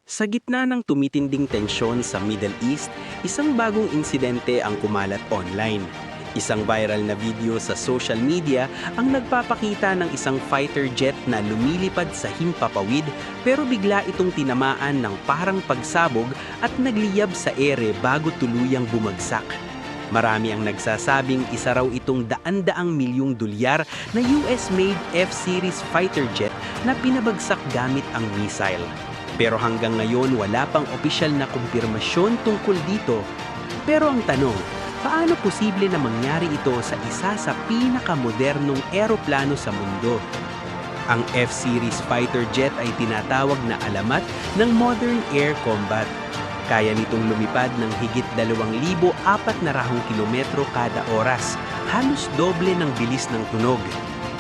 Sa gitna ng tumitinding tensyon sa Middle East, isang bagong insidente ang kumalat online. Isang viral na video sa social media ang nagpapakita ng isang fighter jet na lumilipad sa himpapawid pero bigla itong tinamaan ng parang pagsabog at nagliyab sa ere bago tuluyang bumagsak. Marami ang nagsasabing isa raw itong daan-daang milyong dolyar na US-made F-Series fighter jet na pinabagsak gamit ang missile. Pero hanggang ngayon wala pang opisyal na kumpirmasyon tungkol dito. Pero ang tanong, paano posible na mangyari ito sa isa sa pinakamodernong eroplano sa mundo? Ang F-Series fighter jet ay tinatawag na alamat ng Modern Air Combat. Kaya nitong lumipad ng higit 2,400 kilometro kada oras, halos doble ng bilis ng tunog.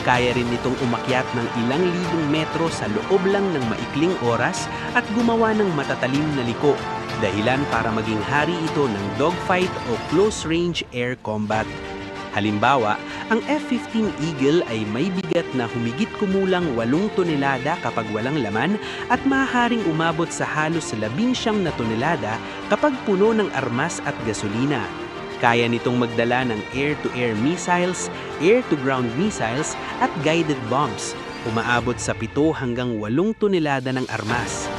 Kaya rin nitong umakyat ng ilang libong metro sa loob lang ng maikling oras at gumawa ng matatalim na liko, dahilan para maging hari ito ng dogfight o close-range air combat. Halimbawa, ang F-15 Eagle ay may bigat na humigit kumulang 8 tonelada kapag walang laman at maaaring umabot sa halos 19 na tonelada kapag puno ng armas at gasolina. Kaya nitong magdala ng air-to-air missiles, air-to-ground missiles at guided bombs. Umaabot sa 7 hanggang 8 tonelada ng armas.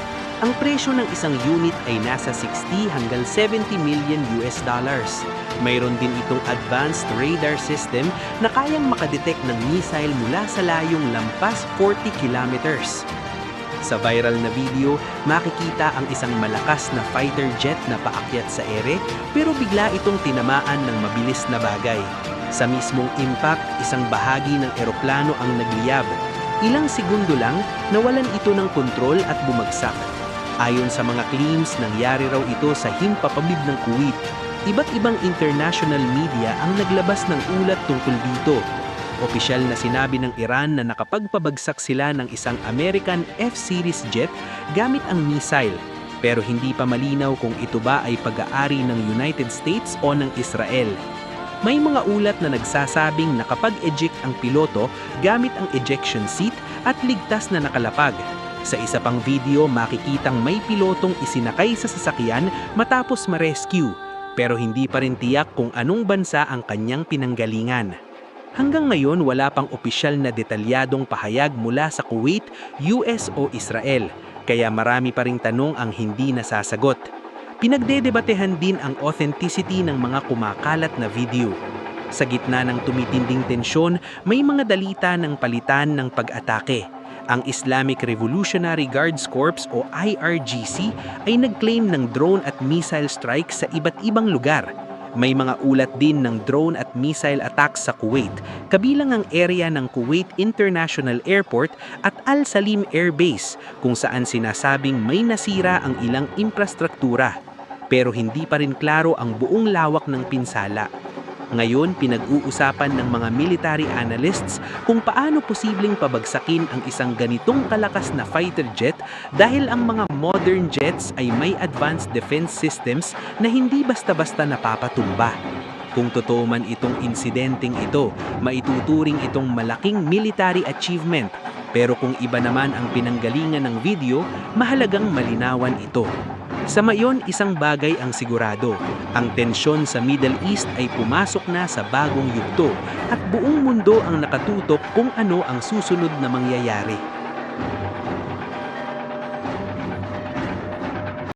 Ang presyo ng isang unit ay nasa 60 hanggang 70 million US dollars. Mayroon din itong advanced radar system na kayang makadetect ng missile mula sa layong lampas 40 kilometers. Sa viral na video, makikita ang isang malakas na fighter jet na paakyat sa ere pero bigla itong tinamaan ng mabilis na bagay. Sa mismong impact, isang bahagi ng eroplano ang nagliyab. Ilang segundo lang, nawalan ito ng kontrol at bumagsak. Ayon sa mga claims, nangyari raw ito sa himpapawid ng Kuwait. Iba't ibang international media ang naglabas ng ulat tungkol dito. Opisyal na sinabi ng Iran na nakapagpabagsak sila ng isang American F-Series jet gamit ang missile. Pero hindi pa malinaw kung ito ba ay pag-aari ng United States o ng Israel. May mga ulat na nagsasabing nakapag-eject ang piloto gamit ang ejection seat at ligtas na nakalapag. Sa isa pang video, makikitang may pilotong isinakay sa sasakyan matapos ma-rescue, pero hindi pa rin tiyak kung anong bansa ang kanyang pinanggalingan. Hanggang ngayon, wala pang opisyal na detalyadong pahayag mula sa Kuwait, US o Israel, kaya marami pa ring tanong ang hindi nasasagot. Pinagdedebatehan din ang authenticity ng mga kumakalat na video. Sa gitna ng tumitinding tensyon, may mga dalita ng palitan ng pag-atake. Ang Islamic Revolutionary Guards Corps o IRGC ay nag-claim ng drone at missile strikes sa iba't ibang lugar. May mga ulat din ng drone at missile attacks sa Kuwait, kabilang ang area ng Kuwait International Airport at Al Salim Air Base, kung saan sinasabing may nasira ang ilang infrastruktura. Pero hindi pa rin klaro ang buong lawak ng pinsala. Ngayon, pinag-uusapan ng mga military analysts kung paano posibleng pabagsakin ang isang ganitong kalakas na fighter jet dahil ang mga modern jets ay may advanced defense systems na hindi basta-basta napapatumba. Kung totoo man itong insidenteng ito, maituturing itong malaking military achievement. Pero kung iba naman ang pinanggalingan ng video, mahalagang malinawan ito. Sa mayon, isang bagay ang sigurado. Ang tensyon sa Middle East ay pumasok na sa bagong yugto at buong mundo ang nakatutok kung ano ang susunod na mangyayari.